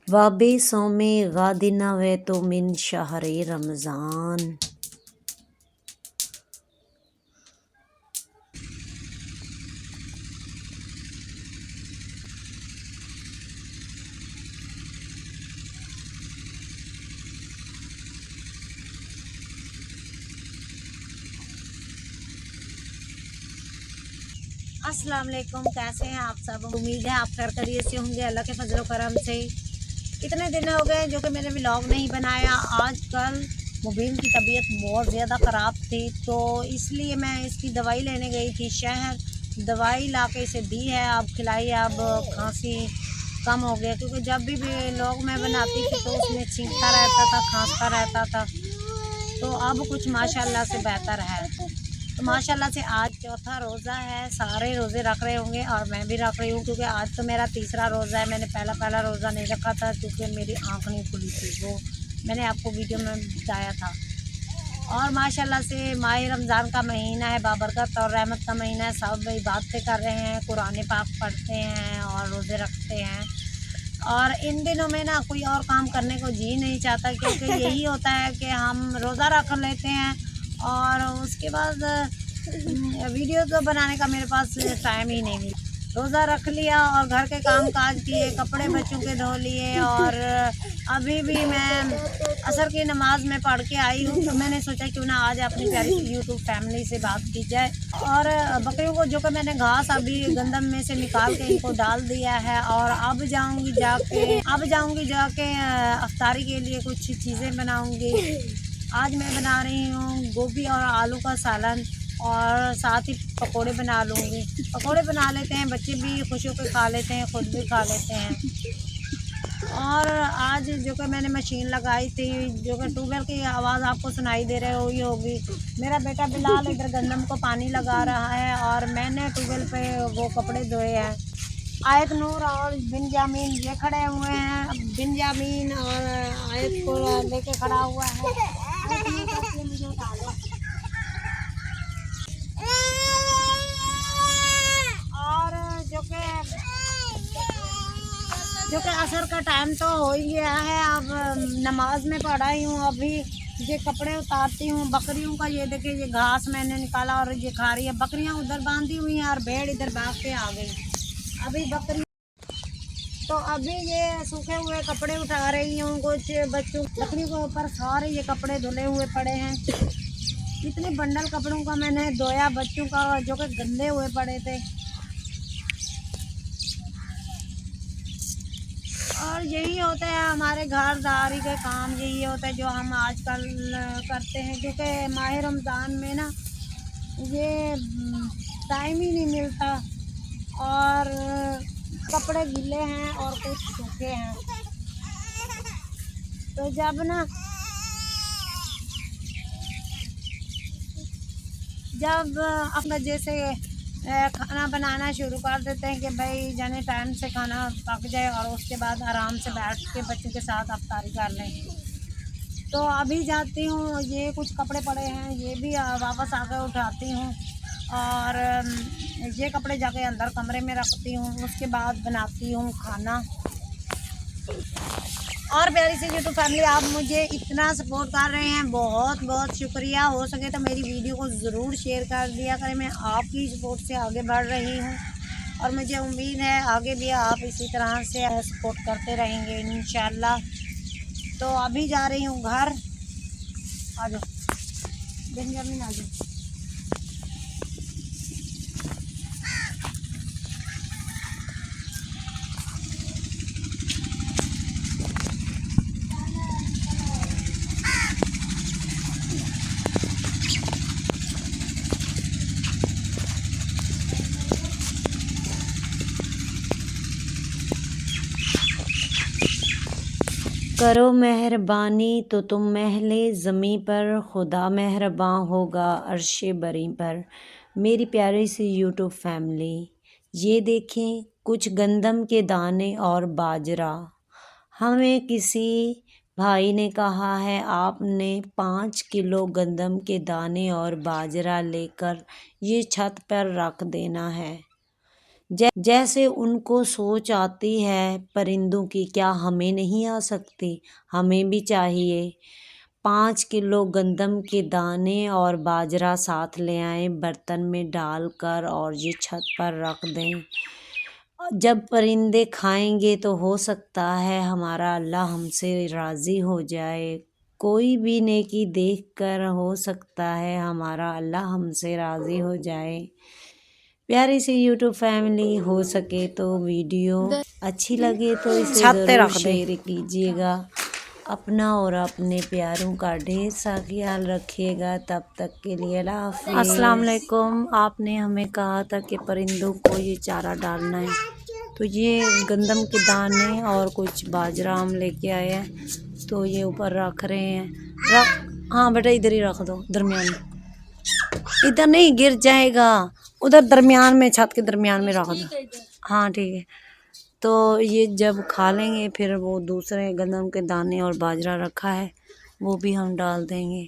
वाबे सौमे गादिना वे तो मिन शहरे रमज़ान। अस्सलाम वालेकुम, कैसे हैं आप सब। उम्मीद है आप खैरियत से होंगे। अल्लाह के फजल करम से इतने दिन हो गए जो कि मैंने व्लॉग नहीं बनाया। आजकल मुबीन की तबीयत बहुत ज़्यादा ख़राब थी, तो इसलिए मैं इसकी दवाई लेने गई थी शहर। दवाई ला के इसे दी है, अब खिलाई, अब खांसी कम हो गया, क्योंकि जब भी व्लॉग मैं बनाती थी तो उसमें छींकता रहता था, खांसता रहता था। तो अब कुछ माशाल्लाह से बेहतर है। तो माशाल्लाह से आज चौथा रोज़ा है। सारे रोज़े रख रहे होंगे और मैं भी रख रही हूँ, क्योंकि आज तो मेरा तीसरा रोज़ा है। मैंने पहला रोज़ा नहीं रखा था क्योंकि मेरी आँख नहीं खुली थी, वो मैंने आपको वीडियो में बताया था। और माशाल्लाह से माह रमज़ान का महीना है, बाबरकत और रहमत का महीना है। सब इबादतें कर रहे हैं, कुरान पाक पढ़ते हैं और रोज़े रखते हैं। और इन दिनों में ना कोई और काम करने को जी नहीं चाहता, क्योंकि यही होता है कि हम रोज़ा रख लेते हैं और उसके बाद वीडियो तो बनाने का मेरे पास टाइम ही नहीं मिला। रोज़ा रख लिया और घर के काम काज किए, कपड़े बच्चों के धो लिए। और अभी भी मैं असर की नमाज में पढ़ के आई हूँ, तो मैंने सोचा क्यों ना आज अपनी प्यारी यूट्यूब फैमिली से बात की जाए। और बकरियों को जो कि मैंने घास अभी गंदम में से निकाल के इनको डाल दिया है, और अब जाऊंगी जाके अफ्तारी के लिए कुछ चीज़ें बनाऊंगी। आज मैं बना रही हूँ गोभी और आलू का सालन, और साथ ही पकोड़े बना लूँगी। पकोड़े बना लेते हैं, बच्चे भी खुश होकर खा लेते हैं, खुद भी खा लेते हैं। और आज जो कि मैंने मशीन लगाई थी, जो कि ट्यूबवेल की आवाज़ आपको सुनाई दे रही हुई होगी। मेरा बेटा बिलाल इधर गंदम को पानी लगा रहा है और मैंने ट्यूबवेल पे वो कपड़े धोए हैं। आयत नूर और बिनजामीन ये खड़े हुए हैं। बिनजामीन और आयत को लेके खड़ा हुआ है। आयत नूर कहती है मुझे उठा दो। और जो कि असर का टाइम तो हो ही गया है। अब नमाज में पढ़ा ही हूँ, अभी ये कपड़े उतारती हूँ। बकरियों का ये देखिए, ये घास मैंने निकाला और ये खा रही है। बकरियाँ उधर बांधी हुई हैं और भेड़ इधर भाग के आ गई। अभी बकरी तो अभी ये सूखे हुए कपड़े उठा रही हूँ। कुछ बच्चों बकरियों के ऊपर सारे ये कपड़े धुले हुए पड़े हैं। इतने बंडल कपड़ों का मैंने धोया, बच्चों का जो कि गंदे हुए पड़े थे। और यही होता है हमारे घरदारी के काम, यही होता है जो हम आजकल करते हैं, क्योंकि माह रमज़ान में ना ये टाइम ही नहीं मिलता। और कपड़े गीले हैं और कुछ सूखे हैं, तो जब अपना जैसे खाना बनाना शुरू कर देते हैं कि भाई जाने टाइम से खाना पक जाए और उसके बाद आराम से बैठ के बच्चों के साथ अफ्तारी कर लें। तो अभी जाती हूँ, ये कुछ कपड़े पड़े हैं, ये भी वापस आकर उठाती हूँ। और ये कपड़े जाके अंदर कमरे में रखती हूँ। उसके बाद बनाती हूँ खाना। और प्यारी सी यूट्यूब फैमिली, आप मुझे इतना सपोर्ट कर रहे हैं, बहुत बहुत शुक्रिया। हो सके तो मेरी वीडियो को ज़रूर शेयर कर दिया करें। मैं आपकी सपोर्ट से आगे बढ़ रही हूँ और मुझे उम्मीद है आगे भी आप इसी तरह से सपोर्ट करते रहेंगे इंशाल्लाह। तो अभी जा रही हूँ घर। आ जाओ बेंजामिन, आ जाओ। करो मेहरबानी तो तुम महले ज़मीं पर, खुदा मेहरबान होगा अर्शे बरी पर। मेरी प्यारी सी यूट्यूब फैमिली, ये देखें कुछ गंदम के दाने और बाजरा। हमें किसी भाई ने कहा है आपने 5 किलो गंदम के दाने और बाजरा लेकर ये छत पर रख देना है। जैसे उनको सोच आती है परिंदों की, क्या हमें नहीं आ सकती? हमें भी चाहिए। 5 किलो गंदम के दाने और बाजरा साथ ले आएं, बर्तन में डालकर और ये छत पर रख दें। जब परिंदे खाएंगे तो हो सकता है हमारा अल्लाह हमसे राज़ी हो जाए। कोई भी नेकी देखकर हो सकता है हमारा अल्लाह हमसे राज़ी हो जाए। प्यारी सी यूट्यूब फैमिली, हो सके तो वीडियो अच्छी लगे तो इसे ज़रूर शेयर कीजिएगा। अपना और अपने प्यारों का ढेर सा ख्याल रखिएगा। तब तक के लिए अल्लाह हाफ़िज़। अस्सलाम वालेकुम। आपने हमें कहा था कि परिंदों को ये चारा डालना है, तो ये गंदम के दाने और कुछ बाजरा हम लेके आए हैं, तो ये ऊपर रख रहे हैं। हाँ बेटा, इधर ही रख दो, दरमियान में। इधर नहीं, गिर जाएगा। उधर दरमियान में, छत के दरमियान में रख दो। हाँ ठीक है। तो ये जब खा लेंगे फिर वो दूसरे गंदम के दाने और बाजरा रखा है वो भी हम डाल देंगे।